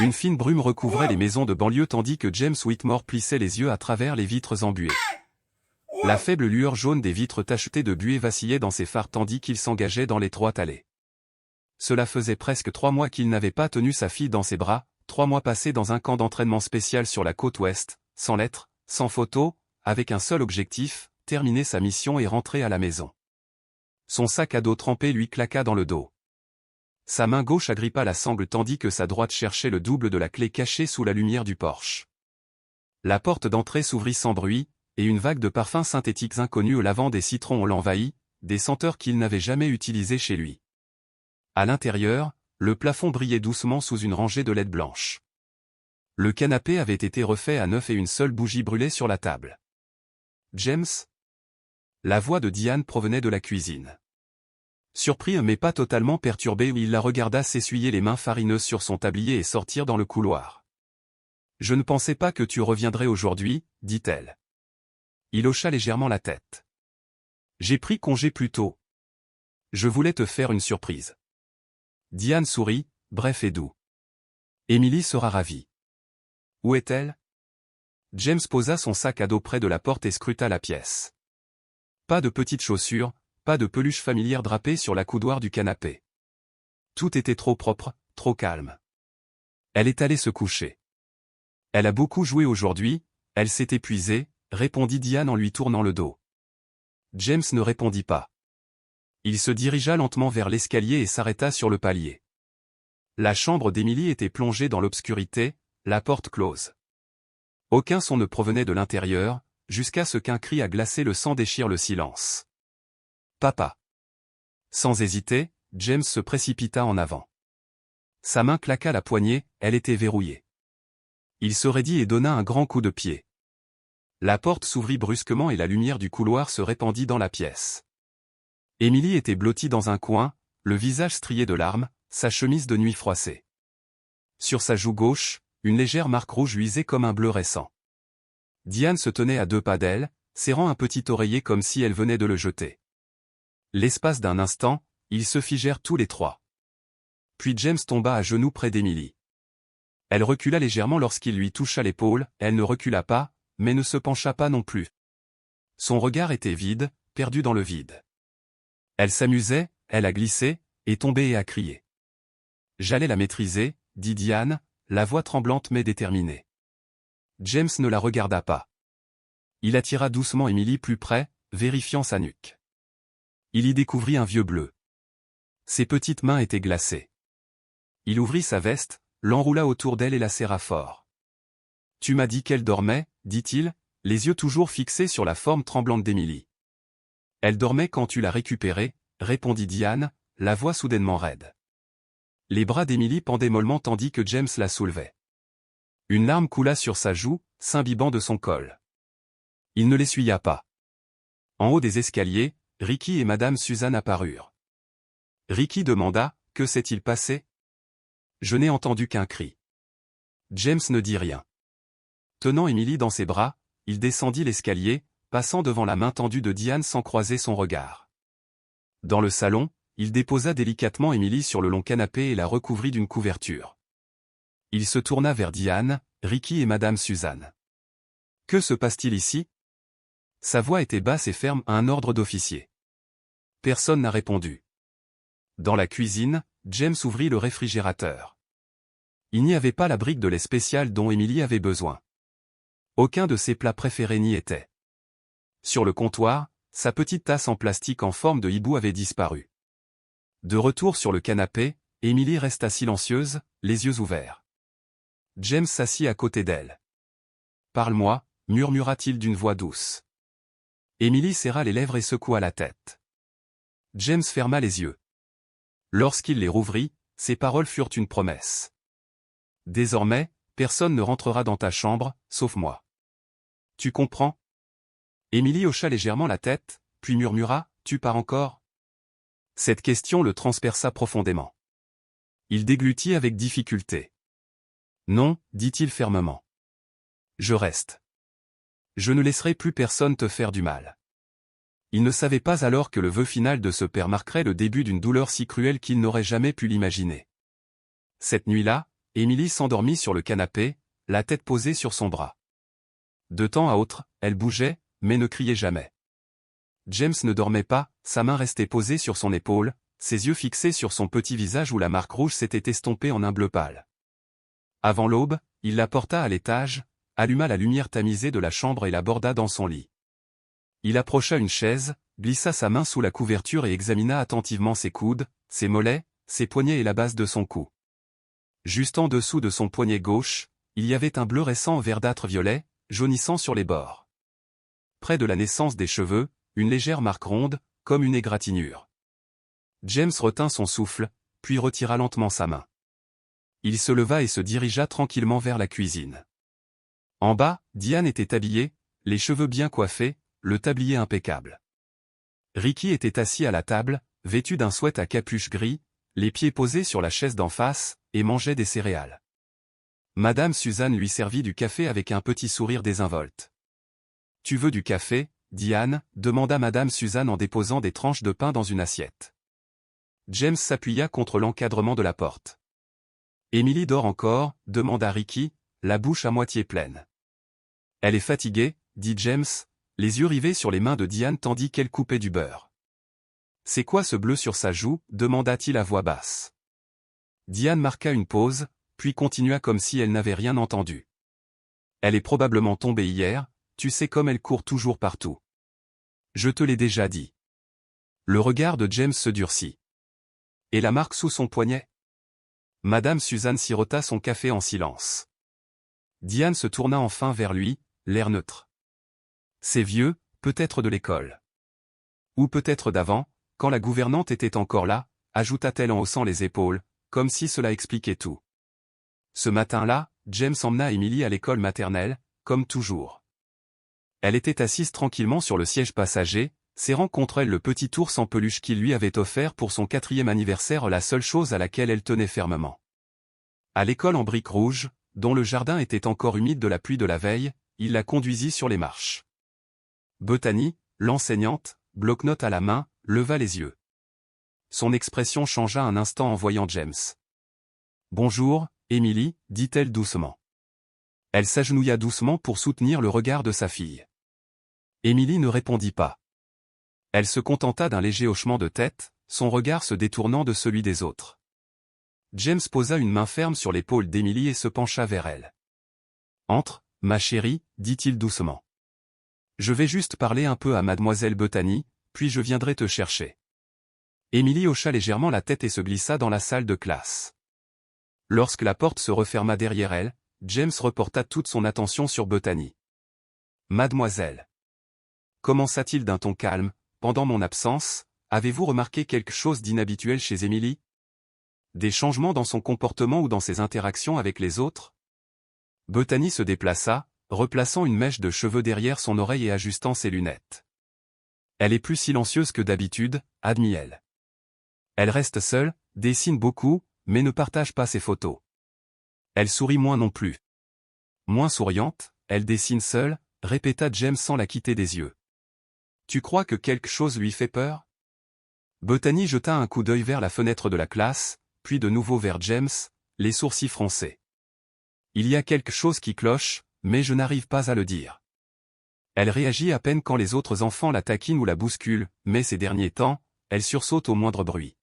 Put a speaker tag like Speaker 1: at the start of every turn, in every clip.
Speaker 1: Une fine brume recouvrait les maisons de banlieue tandis que James Whitmore plissait les yeux à travers les vitres embuées. La faible lueur jaune des vitres tachetées de buée vacillait dans ses phares tandis qu'il s'engageait dans l'étroite allée. Cela faisait presque 3 mois qu'il n'avait pas tenu sa fille dans ses bras, 3 mois passés dans un camp d'entraînement spécial sur la côte ouest, sans lettres, sans photos, avec un seul objectif, terminer sa mission et rentrer à la maison. Son sac à dos trempé lui claqua dans le dos. Sa main gauche agrippa la sangle tandis que sa droite cherchait le double de la clé cachée sous la lumière du porche. La porte d'entrée s'ouvrit sans bruit, et une vague de parfums synthétiques inconnus au lavande et citron l'envahit, des senteurs qu'il n'avait jamais utilisées chez lui. À l'intérieur, le plafond brillait doucement sous une rangée de LED blanches. Le canapé avait été refait à neuf et une seule bougie brûlait sur la table. « James ?» La voix de Diane provenait de la cuisine. Surpris mais pas totalement perturbé, il la regarda s'essuyer les mains farineuses sur son tablier et sortir dans le couloir. « Je ne pensais pas que tu reviendrais aujourd'hui, dit-elle. Il hocha légèrement la tête. « J'ai pris congé plus tôt. Je voulais te faire une surprise. » Diane sourit, bref et doux. « Émilie sera ravie. »« Où est-elle » James posa son sac à dos près de la porte et scruta la pièce. Pas de petites chaussures, pas de peluche familière drapée sur la coudoir du canapé. Tout était trop propre, trop calme. Elle est allée se coucher. Elle a beaucoup joué aujourd'hui, elle s'est épuisée, répondit Diane en lui tournant le dos. James ne répondit pas. Il se dirigea lentement vers l'escalier et s'arrêta sur le palier. La chambre d'Émilie était plongée dans l'obscurité, la porte close. Aucun son ne provenait de l'intérieur, jusqu'à ce qu'un cri à glacer le sang déchire le silence. « Papa !» Sans hésiter, James se précipita en avant. Sa main claqua la poignée, elle était verrouillée. Il se raidit et donna un grand coup de pied. La porte s'ouvrit brusquement et la lumière du couloir se répandit dans la pièce. Émilie était blottie dans un coin, le visage strié de larmes, sa chemise de nuit froissée. Sur sa joue gauche, une légère marque rouge luisait comme un bleu récent. Diane se tenait à 2 pas d'elle, serrant un petit oreiller comme si elle venait de le jeter. L'espace d'un instant, ils se figèrent tous les trois. Puis James tomba à genoux près d'Émilie. Elle recula légèrement lorsqu'il lui toucha l'épaule, elle ne recula pas, mais ne se pencha pas non plus. Son regard était vide, perdu dans le vide. Elle s'amusait, elle a glissé, et tombé et a crié. « J'allais la maîtriser, » dit Diane, la voix tremblante mais déterminée. James ne la regarda pas. Il attira doucement Émilie plus près, vérifiant sa nuque. Il y découvrit un vieux bleu. Ses petites mains étaient glacées. Il ouvrit sa veste, l'enroula autour d'elle et la serra fort. « Tu m'as dit qu'elle dormait, » dit-il, les yeux toujours fixés sur la forme tremblante d'Émilie. « Elle dormait quand tu l'as récupérée, » répondit Diane, la voix soudainement raide. Les bras d'Émilie pendaient mollement tandis que James la soulevait. Une larme coula sur sa joue, s'imbibant de son col. Il ne l'essuya pas. En haut des escaliers, Ricky et Madame Suzanne apparurent. Ricky demanda « Que s'est-il passé ?» Je n'ai entendu qu'un cri. James ne dit rien. Tenant Émilie dans ses bras, il descendit l'escalier, passant devant la main tendue de Diane sans croiser son regard. Dans le salon, il déposa délicatement Émilie sur le long canapé et la recouvrit d'une couverture. Il se tourna vers Diane, Ricky et Madame Suzanne. « Que se passe-t-il ici ?» Sa voix était basse et ferme à un ordre d'officier. Personne n'a répondu. Dans la cuisine, James ouvrit le réfrigérateur. Il n'y avait pas la brique de lait spécial dont Émilie avait besoin. Aucun de ses plats préférés n'y était. Sur le comptoir, sa petite tasse en plastique en forme de hibou avait disparu. De retour sur le canapé, Émilie resta silencieuse, les yeux ouverts. James s'assit à côté d'elle. « Parle-moi » murmura-t-il d'une voix douce. Émilie serra les lèvres et secoua la tête. James ferma les yeux. Lorsqu'il les rouvrit, ses paroles furent une promesse. « Désormais, personne ne rentrera dans ta chambre, sauf moi. Tu comprends ?» Émilie hocha légèrement la tête, puis murmura « Tu pars encore ?» Cette question le transperça profondément. Il déglutit avec difficulté. « Non, dit-il fermement. Je reste. Je ne laisserai plus personne te faire du mal. » Il ne savait pas alors que le vœu final de ce père marquerait le début d'une douleur si cruelle qu'il n'aurait jamais pu l'imaginer. Cette nuit-là, Emily s'endormit sur le canapé, la tête posée sur son bras. De temps à autre, elle bougeait, mais ne criait jamais. James ne dormait pas, sa main restait posée sur son épaule, ses yeux fixés sur son petit visage où la marque rouge s'était estompée en un bleu pâle. Avant l'aube, il la porta à l'étage, alluma la lumière tamisée de la chambre et l'aborda dans son lit. Il approcha une chaise, glissa sa main sous la couverture et examina attentivement ses coudes, ses mollets, ses poignets et la base de son cou. Juste en dessous de son poignet gauche, il y avait un bleu récent verdâtre violet, jaunissant sur les bords. Près de la naissance des cheveux, une légère marque ronde, comme une égratignure. James retint son souffle, puis retira lentement sa main. Il se leva et se dirigea tranquillement vers la cuisine. En bas, Diane était habillée, les cheveux bien coiffés, le tablier impeccable. Ricky était assis à la table, vêtu d'un sweat à capuche gris, les pieds posés sur la chaise d'en face, et mangeait des céréales. Madame Suzanne lui servit du café avec un petit sourire désinvolte. « Tu veux du café, Diane » demanda Madame Suzanne en déposant des tranches de pain dans une assiette. James s'appuya contre l'encadrement de la porte. « Emily dort encore » demanda Ricky, la bouche à moitié pleine. « Elle est fatiguée » dit James, les yeux rivés sur les mains de Diane tandis qu'elle coupait du beurre. « C'est quoi ce bleu sur sa joue » demanda-t-il à voix basse. Diane marqua une pause, puis continua comme si elle n'avait rien entendu. « Elle est probablement tombée hier, tu sais comme elle court toujours partout. Je te l'ai déjà dit. » Le regard de James se durcit. « Et la marque sous son poignet ?» Madame Suzanne sirota son café en silence. Diane se tourna enfin vers lui, l'air neutre. « C'est vieux, peut-être de l'école. Ou peut-être d'avant, quand la gouvernante était encore là, ajouta-t-elle en haussant les épaules, comme si cela expliquait tout. Ce matin-là, James emmena Emily à l'école maternelle, comme toujours. Elle était assise tranquillement sur le siège passager, serrant contre elle le petit ours en peluche qu'il lui avait offert pour son 4e anniversaire, la seule chose à laquelle elle tenait fermement. À l'école en briques rouges, dont le jardin était encore humide de la pluie de la veille, il la conduisit sur les marches. Bethany, l'enseignante, bloc-notes à la main, leva les yeux. Son expression changea un instant en voyant James. « Bonjour, Emily » dit-elle doucement. Elle s'agenouilla doucement pour soutenir le regard de sa fille. Emily ne répondit pas. Elle se contenta d'un léger hochement de tête, son regard se détournant de celui des autres. James posa une main ferme sur l'épaule d'Emily et se pencha vers elle. « Entre, ma chérie » dit-il doucement. « Je vais juste parler un peu à mademoiselle Bethany, puis je viendrai te chercher. » Emily hocha légèrement la tête et se glissa dans la salle de classe. Lorsque la porte se referma derrière elle, James reporta toute son attention sur Bethany. « Mademoiselle. » Commença-t-il d'un ton calme, « Pendant mon absence, avez-vous remarqué quelque chose d'inhabituel chez Emily? Des changements dans son comportement ou dans ses interactions avec les autres ?» Bethany se déplaça, replaçant une mèche de cheveux derrière son oreille et ajustant ses lunettes. « Elle est plus silencieuse que d'habitude, » admit-elle. « Elle reste seule, dessine beaucoup, mais ne partage pas ses photos. Elle sourit moins non plus. »« Moins souriante, elle dessine seule » répéta James sans la quitter des yeux. « Tu crois que quelque chose lui fait peur ?» Bethany jeta un coup d'œil vers la fenêtre de la classe, puis de nouveau vers James, les sourcils froncés. « Il y a quelque chose qui cloche, mais je n'arrive pas à le dire. » Elle réagit à peine quand les autres enfants la taquinent ou la bousculent, mais ces derniers temps, elle sursaute au moindre bruit.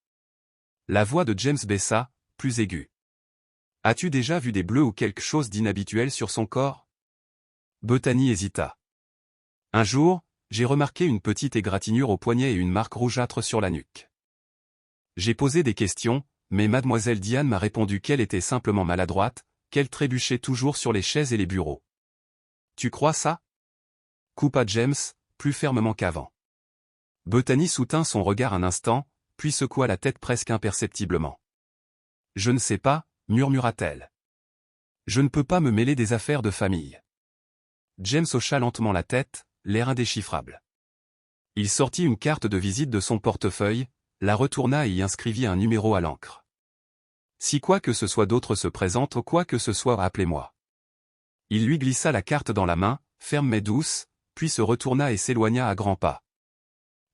Speaker 1: La voix de James baissa, plus aiguë. « As-tu déjà vu des bleus ou quelque chose d'inhabituel sur son corps ?» Bethany hésita. « Un jour, j'ai remarqué une petite égratignure au poignet et une marque rougeâtre sur la nuque. J'ai posé des questions, mais mademoiselle Diane m'a répondu qu'elle était simplement maladroite, qu'elle trébuchait toujours sur les chaises et les bureaux. »« Tu crois ça ?» coupa James, plus fermement qu'avant. Bethany soutint son regard un instant, puis secoua la tête presque imperceptiblement. « Je ne sais pas » murmura-t-elle. « Je ne peux pas me mêler des affaires de famille. » James hocha lentement la tête, l'air indéchiffrable. Il sortit une carte de visite de son portefeuille, la retourna et y inscrivit un numéro à l'encre. « Si quoi que ce soit d'autre se présente ou quoi que ce soit, appelez-moi. » Il lui glissa la carte dans la main, ferme mais douce, puis se retourna et s'éloigna à grands pas.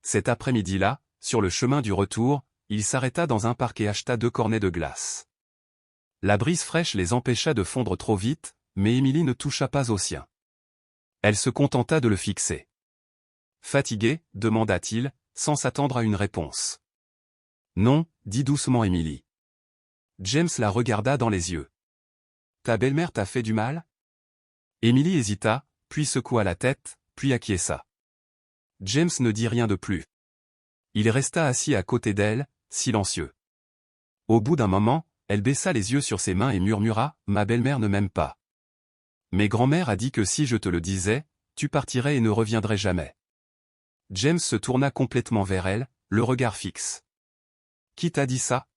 Speaker 1: Cet après-midi-là, sur le chemin du retour, il s'arrêta dans un parc et acheta 2 cornets de glace. La brise fraîche les empêcha de fondre trop vite, mais Émilie ne toucha pas au sien. Elle se contenta de le fixer. Fatigué, demanda-t-il, sans s'attendre à une réponse. Non, dit doucement Émilie. James la regarda dans les yeux. Ta belle-mère t'a fait du mal? Émilie hésita, puis secoua la tête, puis acquiesça. James ne dit rien de plus. Il resta assis à côté d'elle, silencieux. Au bout d'un moment, elle baissa les yeux sur ses mains et murmura « Ma belle-mère ne m'aime pas. Mais grand-mère a dit que si je te le disais, tu partirais et ne reviendrais jamais. » James se tourna complètement vers elle, le regard fixe. « Qui t'a dit ça? »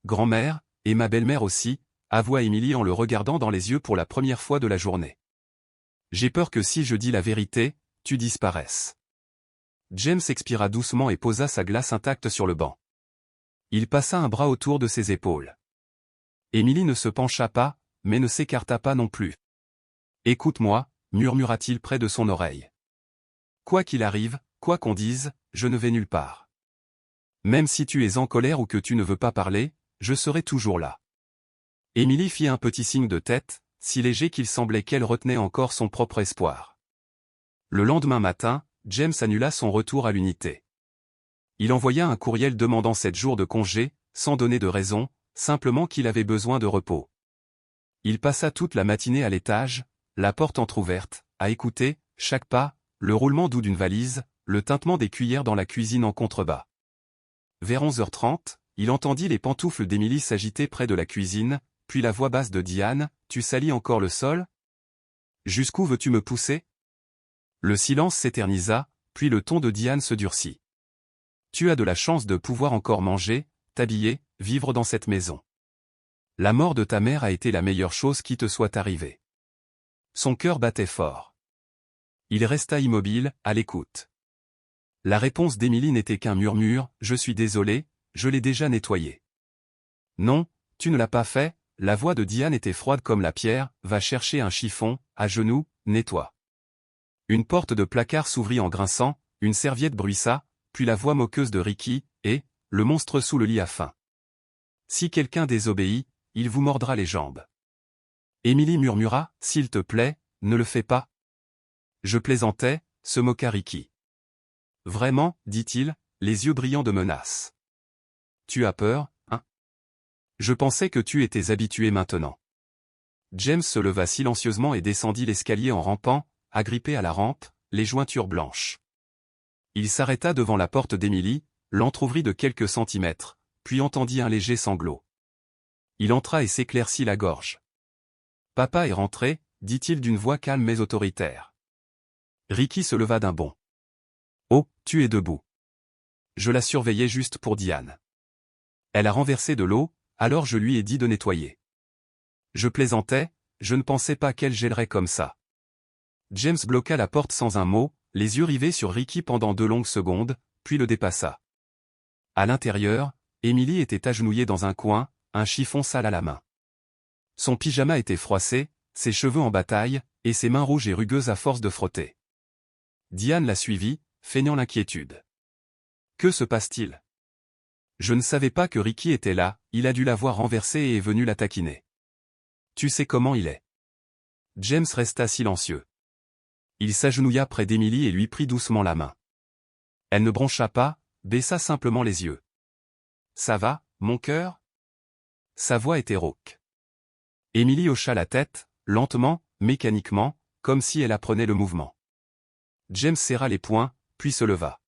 Speaker 1: Grand-mère, et ma belle-mère aussi, avoua Émilie en le regardant dans les yeux pour la première fois de la journée. J'ai peur que si je dis la vérité, tu disparaisses. James expira doucement et posa sa glace intacte sur le banc. Il passa un bras autour de ses épaules. Émilie ne se pencha pas, mais ne s'écarta pas non plus. Écoute-moi, murmura-t-il près de son oreille. Quoi qu'il arrive, quoi qu'on dise, je ne vais nulle part. Même si tu es en colère ou que tu ne veux pas parler, je serai toujours là. Émilie fit un petit signe de tête, si léger qu'il semblait qu'elle retenait encore son propre espoir. Le lendemain matin, James annula son retour à l'unité. Il envoya un courriel demandant 7 jours de congé, sans donner de raison, simplement qu'il avait besoin de repos. Il passa toute la matinée à l'étage, la porte entr'ouverte, à écouter, chaque pas, le roulement doux d'une valise, le tintement des cuillères dans la cuisine en contrebas. Vers 11h30, il entendit les pantoufles d'Émilie s'agiter près de la cuisine, puis la voix basse de Diane, « Tu salis encore le sol? Jusqu'où veux-tu me pousser ?» Le silence s'éternisa, puis le ton de Diane se durcit. « Tu as de la chance de pouvoir encore manger, t'habiller, vivre dans cette maison. La mort de ta mère a été la meilleure chose qui te soit arrivée. » Son cœur battait fort. Il resta immobile, à l'écoute. La réponse d'Émilie n'était qu'un murmure, « Je suis désolé, je l'ai déjà nettoyé. » Non, tu ne l'as pas fait, la voix de Diane était froide comme la pierre, « Va chercher un chiffon, à genoux, nettoie. » Une porte de placard s'ouvrit en grinçant, une serviette bruissa, puis la voix moqueuse de Ricky, et, le monstre sous le lit a faim. Si quelqu'un désobéit, il vous mordra les jambes. Émilie murmura, « S'il te plaît, ne le fais pas. » Je plaisantais, se moqua Ricky. Vraiment, dit-il, les yeux brillants de menace. Tu as peur, hein? Je pensais que tu étais habitué maintenant. James se leva silencieusement et descendit l'escalier en rampant, agrippé à la rampe, les jointures blanches. Il s'arrêta devant la porte d'Émilie, l'entr'ouvrit de quelques centimètres, puis entendit un léger sanglot. Il entra et s'éclaircit la gorge. « Papa est rentré, dit-il d'une voix calme mais autoritaire. Ricky se leva d'un bond. « Oh, tu es debout. » Je la surveillais juste pour Diane. Elle a renversé de l'eau, alors je lui ai dit de nettoyer. Je plaisantais, je ne pensais pas qu'elle gèlerait comme ça. James bloqua la porte sans un mot, les yeux rivés sur Ricky pendant 2 longues secondes, puis le dépassa. À l'intérieur, Émilie était agenouillée dans un coin, un chiffon sale à la main. Son pyjama était froissé, ses cheveux en bataille, et ses mains rouges et rugueuses à force de frotter. Diane la suivit, feignant l'inquiétude. Que se passe-t-il? Je ne savais pas que Ricky était là, il a dû la voir renversée et est venu la taquiner. Tu sais comment il est. James resta silencieux. Il s'agenouilla près d'Émilie et lui prit doucement la main. Elle ne broncha pas, baissa simplement les yeux. Ça va, mon cœur? Sa voix était rauque. Émilie hocha la tête, lentement, mécaniquement, comme si elle apprenait le mouvement. James serra les poings, puis se leva.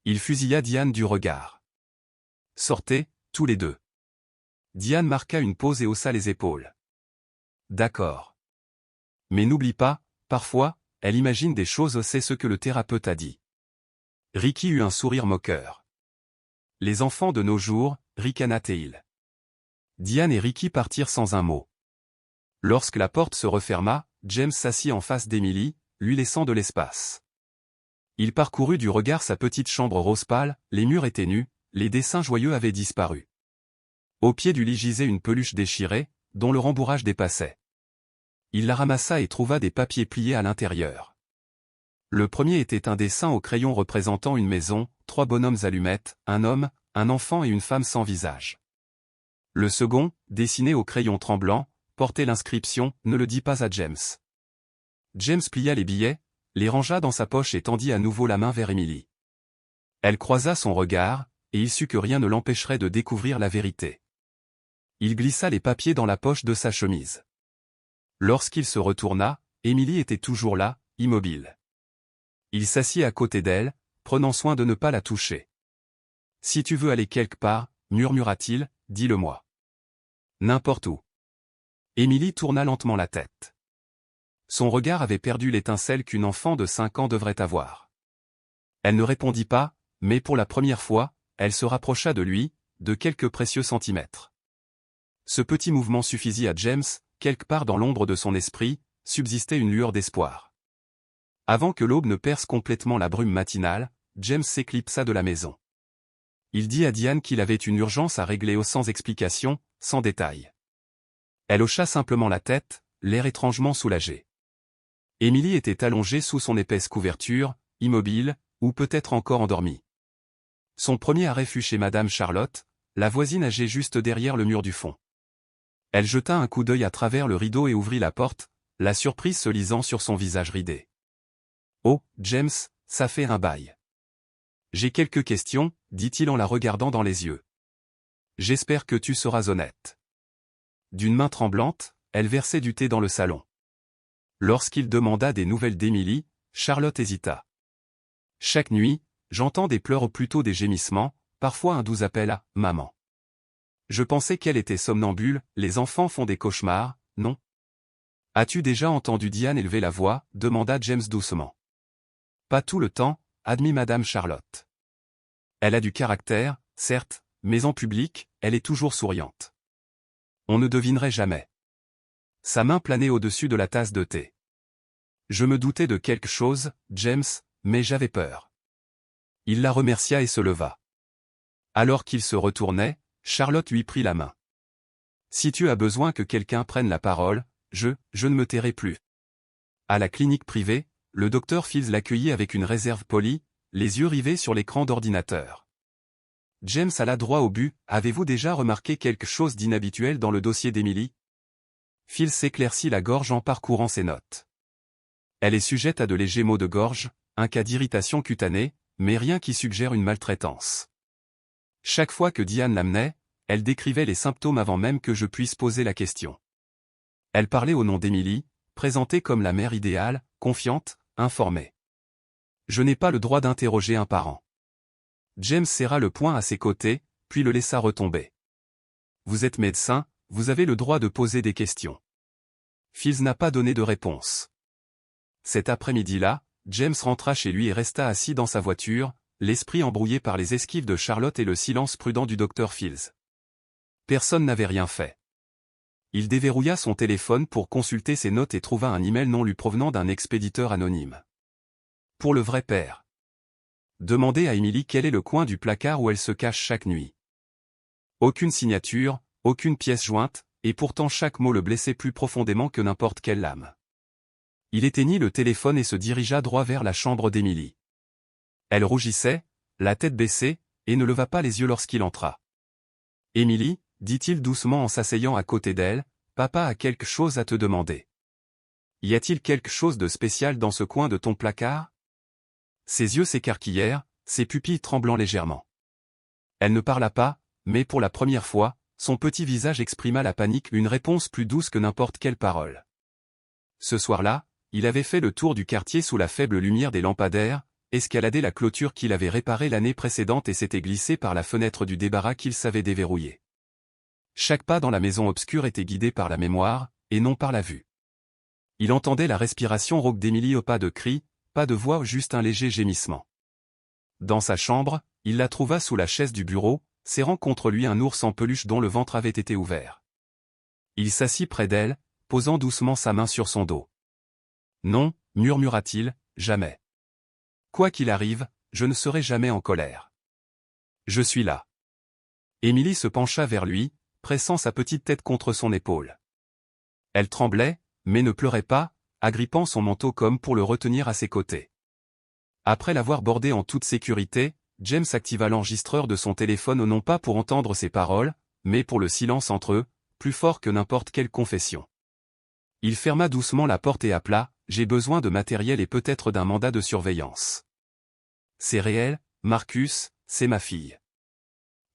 Speaker 1: Il fusilla Diane du regard. Sortez, tous les deux. Diane marqua une pause et haussa les épaules. D'accord. Mais n'oublie pas, parfois, elle imagine des choses, c'est ce que le thérapeute a dit. Ricky eut un sourire moqueur. Les enfants de nos jours, ricana-t-il. Diane et Ricky partirent sans un mot. Lorsque la porte se referma, James s'assit en face d'Émilie, lui laissant de l'espace. Il parcourut du regard sa petite chambre rose pâle, les murs étaient nus, les dessins joyeux avaient disparu. Au pied du lit gisait une peluche déchirée, dont le rembourrage dépassait. Il la ramassa et trouva des papiers pliés à l'intérieur. Le premier était un dessin au crayon représentant une maison, 3 bonhommes allumettes, un homme, un enfant et une femme sans visage. Le second, dessiné au crayon tremblant, portait l'inscription « Ne le dis pas à James ». James plia les billets, les rangea dans sa poche et tendit à nouveau la main vers Emily. Elle croisa son regard, et il sut que rien ne l'empêcherait de découvrir la vérité. Il glissa les papiers dans la poche de sa chemise. Lorsqu'il se retourna, Emily était toujours là, immobile. Il s'assit à côté d'elle, prenant soin de ne pas la toucher. « Si tu veux aller quelque part, murmura-t-il, dis-le-moi. N'importe où. » Emily tourna lentement la tête. Son regard avait perdu l'étincelle qu'une enfant de 5 ans devrait avoir. Elle ne répondit pas, mais pour la première fois, elle se rapprocha de lui, de quelques précieux centimètres. Ce petit mouvement suffisit à James, quelque part dans l'ombre de son esprit, subsistait une lueur d'espoir. Avant que l'aube ne perce complètement la brume matinale, James s'éclipsa de la maison. Il dit à Diane qu'il avait une urgence à régler sans explication, sans détail. Elle hocha simplement la tête, l'air étrangement soulagé. Emily était allongée sous son épaisse couverture, immobile, ou peut-être encore endormie. Son premier arrêt fut chez Madame Charlotte, la voisine âgée juste derrière le mur du fond. Elle jeta un coup d'œil à travers le rideau et ouvrit la porte, la surprise se lisant sur son visage ridé. « Oh, James, ça fait un bail. J'ai quelques questions, dit-il en la regardant dans les yeux. J'espère que tu seras honnête. » D'une main tremblante, elle versait du thé dans le salon. Lorsqu'il demanda des nouvelles d'Emily, Charlotte hésita. « Chaque nuit, j'entends des pleurs ou plutôt des gémissements, parfois un doux appel à « maman ». Je pensais qu'elle était somnambule, les enfants font des cauchemars, non? As-tu déjà entendu Diane élever la voix, demanda James doucement. Pas tout le temps, admit Madame Charlotte. Elle a du caractère, certes, mais en public, elle est toujours souriante. On ne devinerait jamais. Sa main planait au-dessus de la tasse de thé. Je me doutais de quelque chose, James, mais j'avais peur. Il la remercia et se leva. Alors qu'il se retournait, Charlotte lui prit la main. Si tu as besoin que quelqu'un prenne la parole, je ne me tairai plus. À la clinique privée, le docteur Fields l'accueillit avec une réserve polie, les yeux rivés sur l'écran d'ordinateur. James alla droit au but, avez-vous déjà remarqué quelque chose d'inhabituel dans le dossier d'Emily? Fields s'éclaircit la gorge en parcourant ses notes. Elle est sujette à de légers maux de gorge, un cas d'irritation cutanée, mais rien qui suggère une maltraitance. Chaque fois que Diane l'amenait, elle décrivait les symptômes avant même que je puisse poser la question. Elle parlait au nom d'Emily, présentée comme la mère idéale, confiante, informée. Je n'ai pas le droit d'interroger un parent. James serra le poing à ses côtés, puis le laissa retomber. Vous êtes médecin, vous avez le droit de poser des questions. Fields n'a pas donné de réponse. Cet après-midi-là, James rentra chez lui et resta assis dans sa voiture, l'esprit embrouillé par les esquives de Charlotte et le silence prudent du docteur Fields. Personne n'avait rien fait. Il déverrouilla son téléphone pour consulter ses notes et trouva un email non lu provenant d'un expéditeur anonyme. Pour le vrai père. Demandez à Emily quel est le coin du placard où elle se cache chaque nuit. Aucune signature, aucune pièce jointe, et pourtant chaque mot le blessait plus profondément que n'importe quelle lame. Il éteignit le téléphone et se dirigea droit vers la chambre d'Emily. Elle rougissait, la tête baissée, et ne leva pas les yeux lorsqu'il entra. « Emily, dit-il doucement en s'asseyant à côté d'elle, papa a quelque chose à te demander. Y a-t-il quelque chose de spécial dans ce coin de ton placard ?» Ses yeux s'écarquillèrent, ses pupilles tremblant légèrement. Elle ne parla pas, mais pour la première fois, son petit visage exprima la panique, une réponse plus douce que n'importe quelle parole. Ce soir-là, il avait fait le tour du quartier sous la faible lumière des lampadaires, escaladé la clôture qu'il avait réparée l'année précédente et s'était glissé par la fenêtre du débarras qu'il savait déverrouiller. Chaque pas dans la maison obscure était guidé par la mémoire, et non par la vue. Il entendait la respiration rauque d'Emily, pas de cris, pas de voix, juste un léger gémissement. Dans sa chambre, il la trouva sous la chaise du bureau, serrant contre lui un ours en peluche dont le ventre avait été ouvert. Il s'assit près d'elle, posant doucement sa main sur son dos. « Non, murmura-t-il, jamais. Quoi qu'il arrive, je ne serai jamais en colère. Je suis là. » Emily se pencha vers lui, pressant sa petite tête contre son épaule. Elle tremblait, mais ne pleurait pas, agrippant son manteau comme pour le retenir à ses côtés. Après l'avoir bordé en toute sécurité, James activa l'enregistreur de son téléphone non pas pour entendre ses paroles, mais pour le silence entre eux, plus fort que n'importe quelle confession. Il ferma doucement la porte et appela, « J'ai besoin de matériel et peut-être d'un mandat de surveillance. » « C'est réel, Marcus, c'est ma fille. »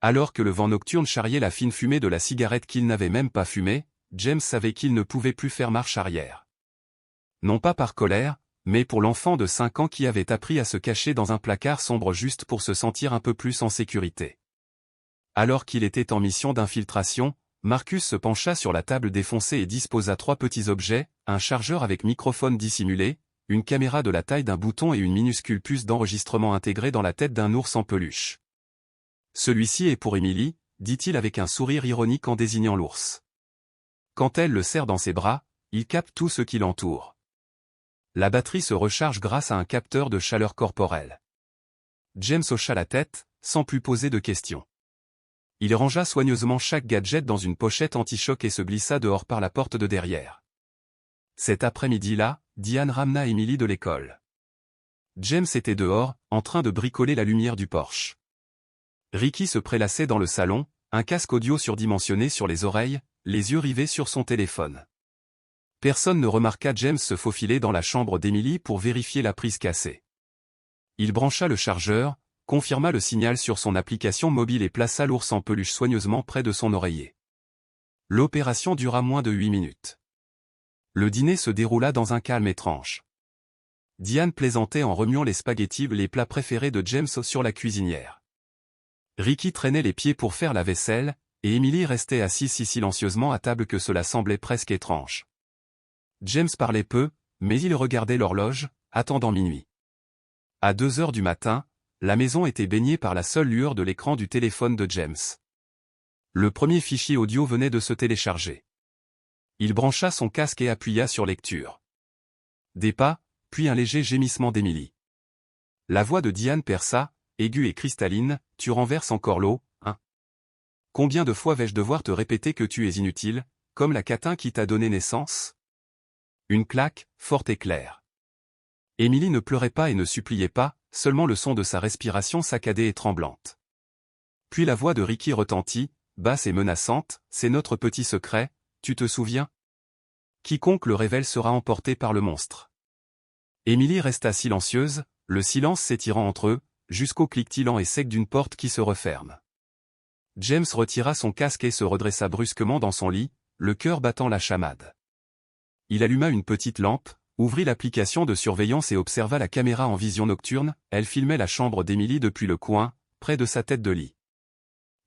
Speaker 1: Alors que le vent nocturne charriait la fine fumée de la cigarette qu'il n'avait même pas fumée, James savait qu'il ne pouvait plus faire marche arrière. Non pas par colère, mais pour l'enfant de 5 ans qui avait appris à se cacher dans un placard sombre juste pour se sentir un peu plus en sécurité. Alors qu'il était en mission d'infiltration, Marcus se pencha sur la table défoncée et disposa 3 petits objets, un chargeur avec microphone dissimulé, une caméra de la taille d'un bouton et une minuscule puce d'enregistrement intégrée dans la tête d'un ours en peluche. « Celui-ci est pour Emily, » dit-il avec un sourire ironique en désignant l'ours. Quand elle le serre dans ses bras, il capte tout ce qui l'entoure. La batterie se recharge grâce à un capteur de chaleur corporelle. James hocha la tête, sans plus poser de questions. Il rangea soigneusement chaque gadget dans une pochette anti-choc et se glissa dehors par la porte de derrière. Cet après-midi-là, Diane ramena Emily de l'école. James était dehors, en train de bricoler la lumière du porche. Ricky se prélassait dans le salon, un casque audio surdimensionné sur les oreilles, les yeux rivés sur son téléphone. Personne ne remarqua James se faufiler dans la chambre d'Emily pour vérifier la prise cassée. Il brancha le chargeur, confirma le signal sur son application mobile et plaça l'ours en peluche soigneusement près de son oreiller. L'opération dura moins de 8 minutes. Le dîner se déroula dans un calme étrange. Diane plaisantait en remuant les spaghettis, les plats préférés de James, sur la cuisinière. Ricky traînait les pieds pour faire la vaisselle, et Emily restait assise si silencieusement à table que cela semblait presque étrange. James parlait peu, mais il regardait l'horloge, attendant minuit. À 2 heures du matin, la maison était baignée par la seule lueur de l'écran du téléphone de James. Le premier fichier audio venait de se télécharger. Il brancha son casque et appuya sur lecture. Des pas, puis un léger gémissement d'Emily. La voix de Diane perça, aiguë et cristalline, « Tu renverses encore l'eau, hein? Combien de fois vais-je devoir te répéter que tu es inutile, comme la catin qui t'a donné naissance ?» Une claque, forte et claire. Emily ne pleurait pas et ne suppliait pas, seulement le son de sa respiration saccadée et tremblante. Puis la voix de Ricky retentit, basse et menaçante, « C'est notre petit secret, tu te souviens? Quiconque le révèle sera emporté par le monstre. » Emily resta silencieuse, le silence s'étirant entre eux, jusqu'au cliquetis lent et sec d'une porte qui se referme. James retira son casque et se redressa brusquement dans son lit, le cœur battant la chamade. Il alluma une petite lampe, ouvrit l'application de surveillance et observa la caméra en vision nocturne, elle filmait la chambre d'Emily depuis le coin, près de sa tête de lit.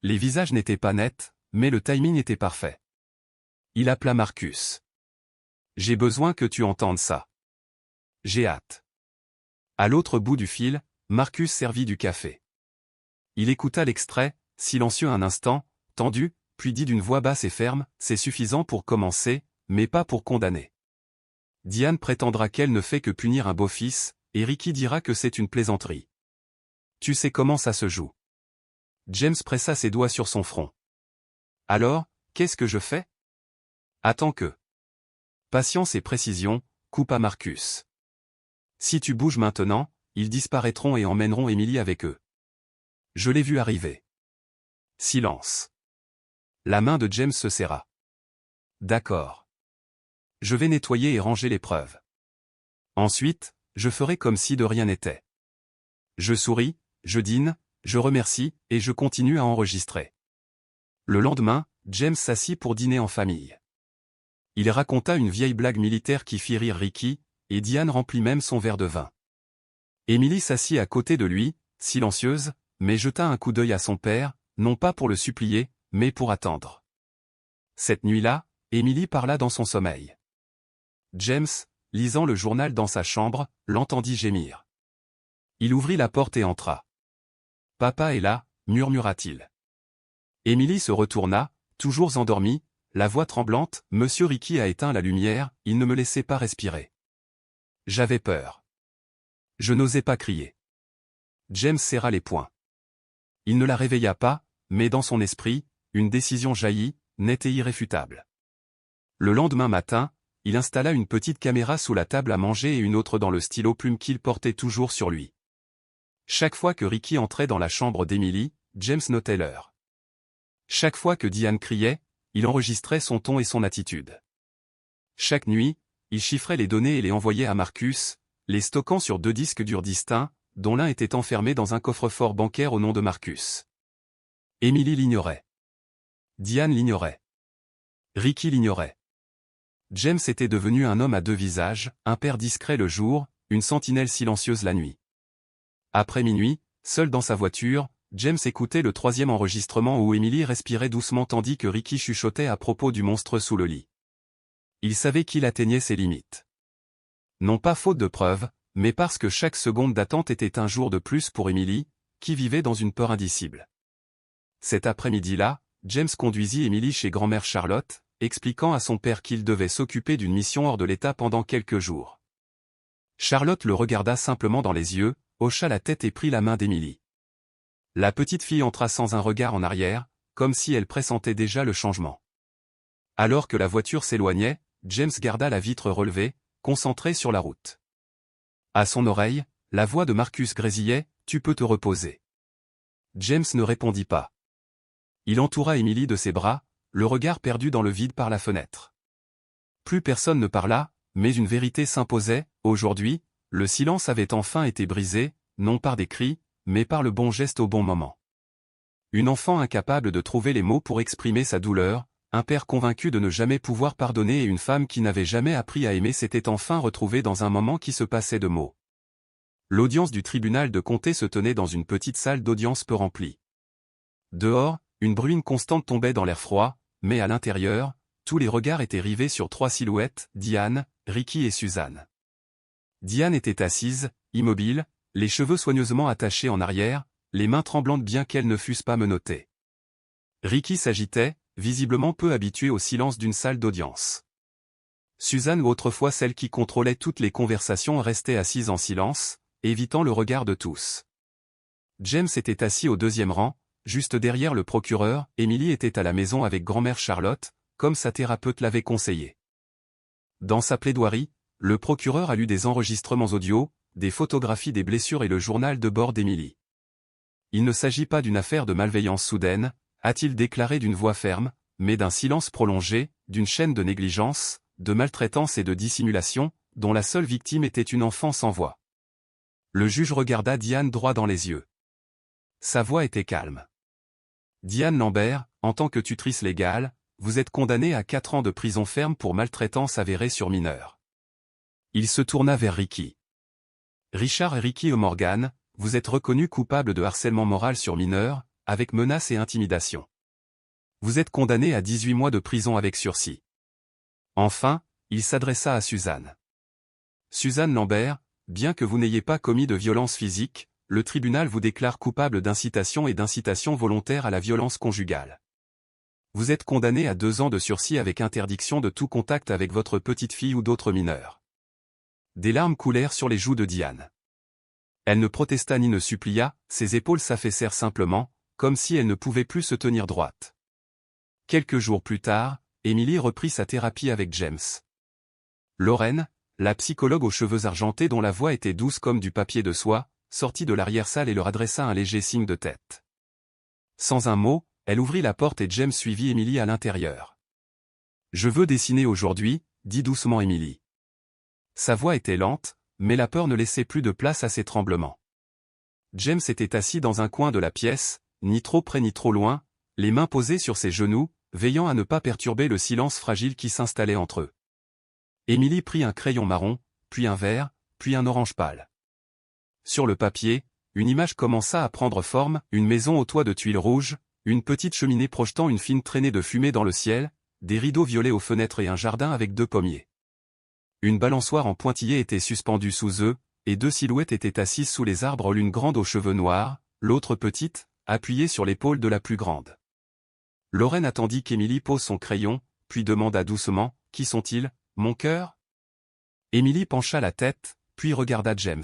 Speaker 1: Les visages n'étaient pas nets, mais le timing était parfait. Il appela Marcus. « J'ai besoin que tu entendes ça. J'ai hâte. » À l'autre bout du fil, Marcus servit du café. Il écouta l'extrait, silencieux un instant, tendu, puis dit d'une voix basse et ferme, « C'est suffisant pour commencer, mais pas pour condamner. Diane prétendra qu'elle ne fait que punir un beau-fils, et Ricky dira que c'est une plaisanterie. Tu sais comment ça se joue. » James pressa ses doigts sur son front. « Alors, qu'est-ce que je fais? » « Attends que. » Patience et précision, coupa Marcus. « Si tu bouges maintenant, ils disparaîtront et emmèneront Emily avec eux. Je l'ai vu arriver. » Silence. La main de James se serra. « D'accord. Je vais nettoyer et ranger les preuves. Ensuite, je ferai comme si de rien n'était. Je souris, je dîne, je remercie, et je continue à enregistrer. » Le lendemain, James s'assit pour dîner en famille. Il raconta une vieille blague militaire qui fit rire Ricky, et Diane remplit même son verre de vin. Emily s'assit à côté de lui, silencieuse, mais jeta un coup d'œil à son père, non pas pour le supplier, mais pour attendre. Cette nuit-là, Emily parla dans son sommeil. James, lisant le journal dans sa chambre, l'entendit gémir. Il ouvrit la porte et entra. « Papa est là, » murmura-t-il. Emily se retourna, toujours endormie, la voix tremblante, « Monsieur Ricky a éteint la lumière, il ne me laissait pas respirer. J'avais peur. Je n'osais pas crier. » James serra les poings. Il ne la réveilla pas, mais dans son esprit, une décision jaillit, nette et irréfutable. Le lendemain matin, il installa une petite caméra sous la table à manger et une autre dans le stylo plume qu'il portait toujours sur lui. Chaque fois que Ricky entrait dans la chambre d'Emily, James notait l'heure. Chaque fois que Diane criait, il enregistrait son ton et son attitude. Chaque nuit, il chiffrait les données et les envoyait à Marcus, les stockant sur 2 disques durs distincts, dont l'un était enfermé dans un coffre-fort bancaire au nom de Marcus. Emily l'ignorait. Diane l'ignorait. Ricky l'ignorait. James était devenu un homme à 2 visages, un père discret le jour, une sentinelle silencieuse la nuit. Après minuit, seul dans sa voiture, James écoutait le 3e enregistrement où Emily respirait doucement tandis que Ricky chuchotait à propos du monstre sous le lit. Il savait qu'il atteignait ses limites. Non pas faute de preuves, mais parce que chaque seconde d'attente était un jour de plus pour Emily, qui vivait dans une peur indicible. Cet après-midi-là, James conduisit Emily chez grand-mère Charlotte, expliquant à son père qu'il devait s'occuper d'une mission hors de l'État pendant quelques jours. Charlotte le regarda simplement dans les yeux, hocha la tête et prit la main d'Emily. La petite fille entra sans un regard en arrière, comme si elle pressentait déjà le changement. Alors que la voiture s'éloignait, James garda la vitre relevée, concentré sur la route. À son oreille, la voix de Marcus grésillait, « Tu peux te reposer ». James ne répondit pas. Il entoura Emily de ses bras, le regard perdu dans le vide par la fenêtre. Plus personne ne parla, mais une vérité s'imposait, aujourd'hui, le silence avait enfin été brisé, non par des cris, mais par le bon geste au bon moment. Une enfant incapable de trouver les mots pour exprimer sa douleur, un père convaincu de ne jamais pouvoir pardonner et une femme qui n'avait jamais appris à aimer s'étaient enfin retrouvés dans un moment qui se passait de mots. L'audience du tribunal de comté se tenait dans une petite salle d'audience peu remplie. Dehors, une bruine constante tombait dans l'air froid, mais à l'intérieur, tous les regards étaient rivés sur 3 silhouettes, Diane, Ricky et Suzanne. Diane était assise, immobile, les cheveux soigneusement attachés en arrière, les mains tremblantes bien qu'elles ne fussent pas menottées. Ricky s'agitait, visiblement peu habitué au silence d'une salle d'audience. Suzanne, autrefois celle qui contrôlait toutes les conversations, restait assise en silence, évitant le regard de tous. James était assis au 2e rang, juste derrière le procureur. Emily était à la maison avec grand-mère Charlotte, comme sa thérapeute l'avait conseillé. Dans sa plaidoirie, le procureur a lu des enregistrements audio, des photographies des blessures et le journal de bord d'Emily. Il ne s'agit pas d'une affaire de malveillance soudaine, a-t-il déclaré d'une voix ferme, mais d'un silence prolongé, d'une chaîne de négligence, de maltraitance et de dissimulation, dont la seule victime était une enfant sans voix. Le juge regarda Diane droit dans les yeux. Sa voix était calme. Diane Lambert, en tant que tutrice légale, vous êtes condamnée à 4 ans de prison ferme pour maltraitance avérée sur mineur. Il se tourna vers Ricky. Richard et Ricky O'Morgan, vous êtes reconnus coupables de harcèlement moral sur mineur, avec menaces et intimidation. Vous êtes condamnés à 18 mois de prison avec sursis. Enfin, il s'adressa à Suzanne. Suzanne Lambert, bien que vous n'ayez pas commis de violence physique, le tribunal vous déclare coupable d'incitation et d'incitation volontaire à la violence conjugale. Vous êtes condamné à 2 ans de sursis avec interdiction de tout contact avec votre petite fille ou d'autres mineurs. Des larmes coulèrent sur les joues de Diane. Elle ne protesta ni ne supplia, ses épaules s'affaissèrent simplement, comme si elle ne pouvait plus se tenir droite. Quelques jours plus tard, Emily reprit sa thérapie avec James. Lorraine, la psychologue aux cheveux argentés dont la voix était douce comme du papier de soie, sortit de l'arrière-salle et leur adressa un léger signe de tête. Sans un mot, elle ouvrit la porte et James suivit Emily à l'intérieur. « Je veux dessiner aujourd'hui », dit doucement Emily. Sa voix était lente, mais la peur ne laissait plus de place à ses tremblements. James était assis dans un coin de la pièce, ni trop près ni trop loin, les mains posées sur ses genoux, veillant à ne pas perturber le silence fragile qui s'installait entre eux. Emily prit un crayon marron, puis un vert, puis un orange pâle. Sur le papier, une image commença à prendre forme, une maison au toit de tuiles rouges, une petite cheminée projetant une fine traînée de fumée dans le ciel, des rideaux violets aux fenêtres et un jardin avec 2 pommiers. Une balançoire en pointillé était suspendue sous eux, et 2 silhouettes étaient assises sous les arbres, l'une grande aux cheveux noirs, l'autre petite, appuyée sur l'épaule de la plus grande. Lorraine attendit qu'Emily pose son crayon, puis demanda doucement, « Qui sont-ils, mon cœur ?» Emily pencha la tête, puis regarda James.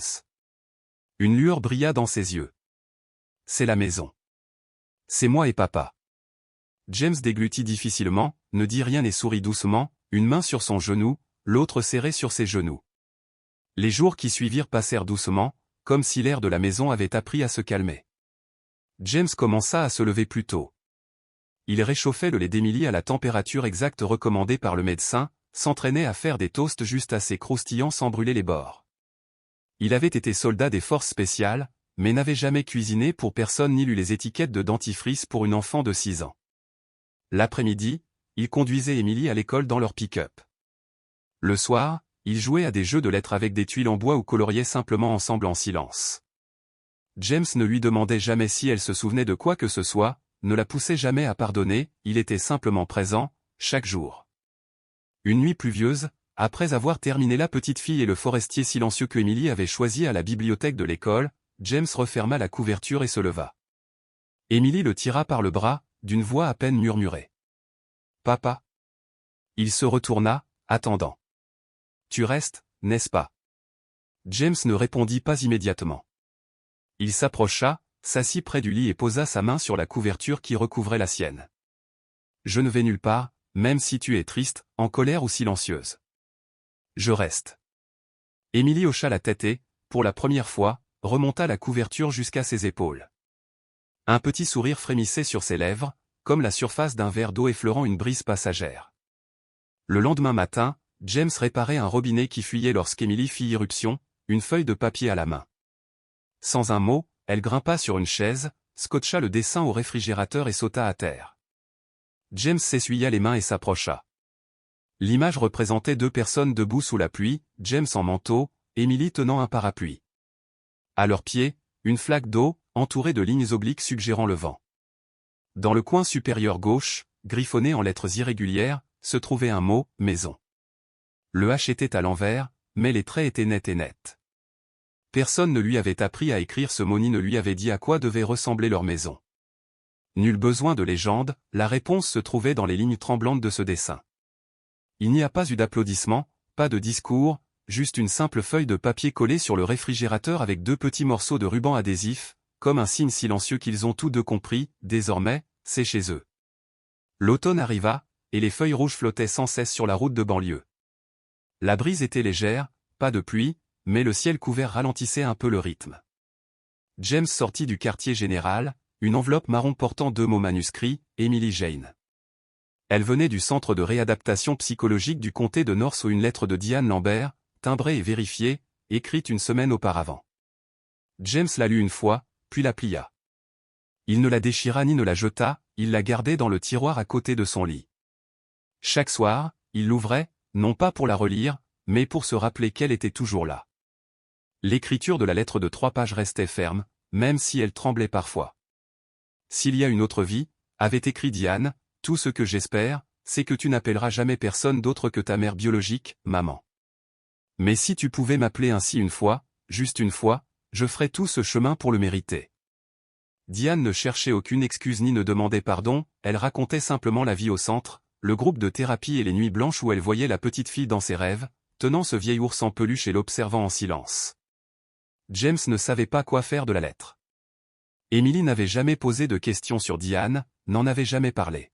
Speaker 1: Une lueur brilla dans ses yeux. « C'est la maison. C'est moi et papa. » James déglutit difficilement, ne dit rien et sourit doucement, une main sur son genou, l'autre serrée sur ses genoux. Les jours qui suivirent passèrent doucement, comme si l'air de la maison avait appris à se calmer. James commença à se lever plus tôt. il réchauffait le lait d'Emily à la température exacte recommandée par le médecin, s'entraînait à faire des toasts juste assez croustillants sans brûler les bords. Il avait été soldat des forces spéciales, mais n'avait jamais cuisiné pour personne ni lu les étiquettes de dentifrice pour une enfant de 6 ans. L'après-midi, il conduisait Emily à l'école dans leur pick-up. Le soir, il jouait à des jeux de lettres avec des tuiles en bois ou coloriait simplement ensemble en silence. James ne lui demandait jamais si elle se souvenait de quoi que ce soit, ne la poussait jamais à pardonner, il était simplement présent, chaque jour. Une nuit pluvieuse, après avoir terminé La petite fille et le forestier silencieux que Emily avait choisi à la bibliothèque de l'école, James referma la couverture et se leva. Emily le tira par le bras, d'une voix à peine murmurée. « Papa ?» Il se retourna, attendant. « Tu restes, n'est-ce pas ?» James ne répondit pas immédiatement. Il s'approcha, s'assit près du lit et posa sa main sur la couverture qui recouvrait la sienne. « Je ne vais nulle part, même si tu es triste, en colère ou silencieuse. Je reste. » Emily hocha la tête et, pour la première fois, remonta la couverture jusqu'à ses épaules. Un petit sourire frémissait sur ses lèvres, comme la surface d'un verre d'eau effleurant une brise passagère. Le lendemain matin, James réparait un robinet qui fuyait lorsqu'Emily fit irruption, une feuille de papier à la main. Sans un mot, elle grimpa sur une chaise, scotcha le dessin au réfrigérateur et sauta à terre. James s'essuya les mains et s'approcha. L'image représentait 2 personnes debout sous la pluie, James en manteau, Emily tenant un parapluie. À leurs pieds, une flaque d'eau, entourée de lignes obliques suggérant le vent. Dans le coin supérieur gauche, griffonné en lettres irrégulières, se trouvait un mot, maison. Le H était à l'envers, mais les traits étaient nets et nets. Personne ne lui avait appris à écrire ce mot ni ne lui avait dit à quoi devait ressembler leur maison. Nul besoin de légende, la réponse se trouvait dans les lignes tremblantes de ce dessin. Il n'y a pas eu d'applaudissements, pas de discours, juste une simple feuille de papier collée sur le réfrigérateur avec 2 petits morceaux de ruban adhésif, comme un signe silencieux qu'ils ont tous deux compris, désormais, c'est chez eux. L'automne arriva, et les feuilles rouges flottaient sans cesse sur la route de banlieue. La brise était légère, pas de pluie, mais le ciel couvert ralentissait un peu le rythme. James sortit du quartier général, une enveloppe marron portant 2 mots manuscrits, Emily Jane. Elle venait du centre de réadaptation psychologique du comté de North où une lettre de Diane Lambert, timbrée et vérifiée, écrite une semaine auparavant. James la lut une fois, puis la plia. Il ne la déchira ni ne la jeta, il la gardait dans le tiroir à côté de son lit. Chaque soir, il l'ouvrait, non pas pour la relire, mais pour se rappeler qu'elle était toujours là. L'écriture de la lettre de 3 pages restait ferme, même si elle tremblait parfois. « S'il y a une autre vie, » avait écrit Diane, « tout ce que j'espère, c'est que tu n'appelleras jamais personne d'autre que ta mère biologique, maman. Mais si tu pouvais m'appeler ainsi une fois, juste une fois, je ferais tout ce chemin pour le mériter. » Diane ne cherchait aucune excuse ni ne demandait pardon, elle racontait simplement la vie au centre, le groupe de thérapie et les nuits blanches où elle voyait la petite fille dans ses rêves, tenant ce vieil ours en peluche et l'observant en silence. James ne savait pas quoi faire de la lettre. Emily n'avait jamais posé de questions sur Diane, n'en avait jamais parlé.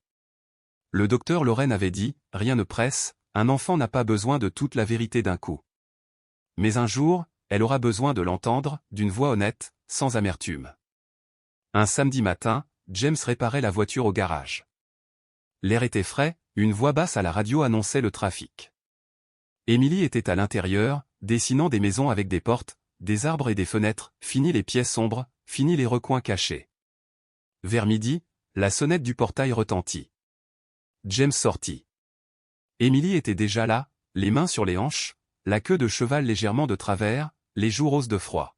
Speaker 1: Le docteur Lorraine avait dit, rien ne presse, un enfant n'a pas besoin de toute la vérité d'un coup. Mais un jour, elle aura besoin de l'entendre, d'une voix honnête, sans amertume. Un samedi matin, James réparait la voiture au garage. L'air était frais, une voix basse à la radio annonçait le trafic. Emily était à l'intérieur, dessinant des maisons avec des portes, des arbres et des fenêtres, fini les pièces sombres, fini les recoins cachés. Vers midi, la sonnette du portail retentit. James sortit. Emily était déjà là, les mains sur les hanches, la queue de cheval légèrement de travers, les joues roses de froid.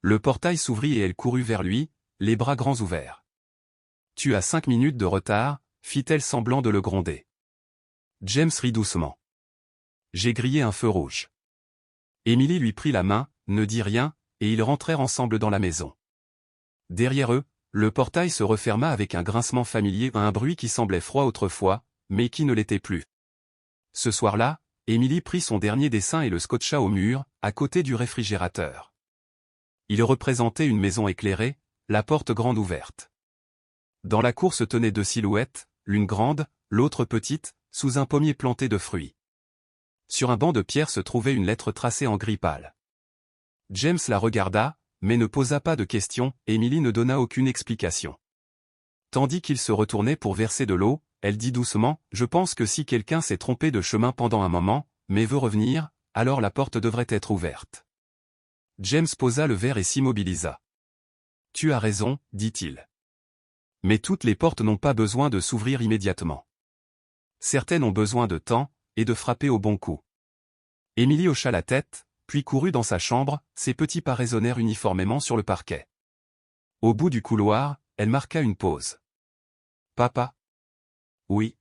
Speaker 1: Le portail s'ouvrit et elle courut vers lui, les bras grands ouverts. « Tu as 5 minutes de retard, » fit-elle semblant de le gronder. James rit doucement. « J'ai grillé un feu rouge. » Emily lui prit la main, ne dit rien, et ils rentrèrent ensemble dans la maison. Derrière eux, le portail se referma avec un grincement familier, un bruit qui semblait froid autrefois, mais qui ne l'était plus. Ce soir-là, Emily prit son dernier dessin et le scotcha au mur, à côté du réfrigérateur. Il représentait une maison éclairée, la porte grande ouverte. Dans la cour se tenaient 2 silhouettes, l'une grande, l'autre petite, sous un pommier planté de fruits. Sur un banc de pierre se trouvait une lettre tracée en gris pâle. James la regarda, mais ne posa pas de questions, Emily ne donna aucune explication. Tandis qu'il se retournait pour verser de l'eau, elle dit doucement, « Je pense que si quelqu'un s'est trompé de chemin pendant un moment, mais veut revenir, alors la porte devrait être ouverte. » James posa le verre et s'immobilisa. « Tu as raison, dit-il. Mais toutes les portes n'ont pas besoin de s'ouvrir immédiatement. Certaines ont besoin de temps, et de frapper au bon coup. » Émilie hocha la tête, puis courut dans sa chambre, ses petits pas résonnèrent uniformément sur le parquet. Au bout du couloir, elle marqua une pause. « Papa ? » « Oui. »«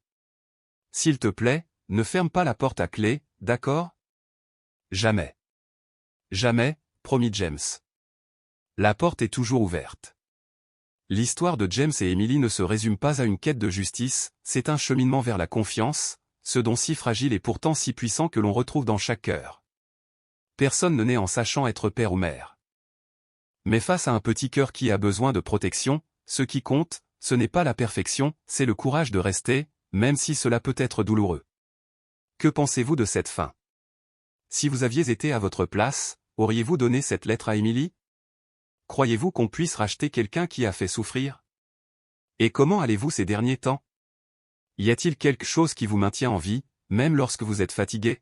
Speaker 1: S'il te plaît, ne ferme pas la porte à clé, d'accord ? » ?»« Jamais. »« Jamais, promit James. La porte est toujours ouverte. » L'histoire de James et Emily ne se résume pas à une quête de justice, c'est un cheminement vers la confiance, ce don si fragile et pourtant si puissant que l'on retrouve dans chaque cœur. Personne ne naît en sachant être père ou mère. Mais face à un petit cœur qui a besoin de protection, ce qui compte, ce n'est pas la perfection, c'est le courage de rester, même si cela peut être douloureux. Que pensez-vous de cette fin? Si vous aviez été à votre place, auriez-vous donné cette lettre à Emily? Croyez-vous qu'on puisse racheter quelqu'un qui a fait souffrir? Et comment allez-vous ces derniers temps? Y a-t-il quelque chose qui vous maintient en vie, même lorsque vous êtes fatigué?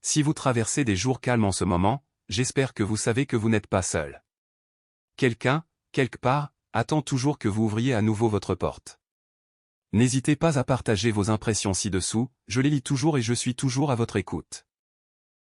Speaker 1: Si vous traversez des jours calmes en ce moment, j'espère que vous savez que vous n'êtes pas seul. Quelqu'un, quelque part, attend toujours que vous ouvriez à nouveau votre porte. N'hésitez pas à partager vos impressions ci-dessous, je les lis toujours et je suis toujours à votre écoute.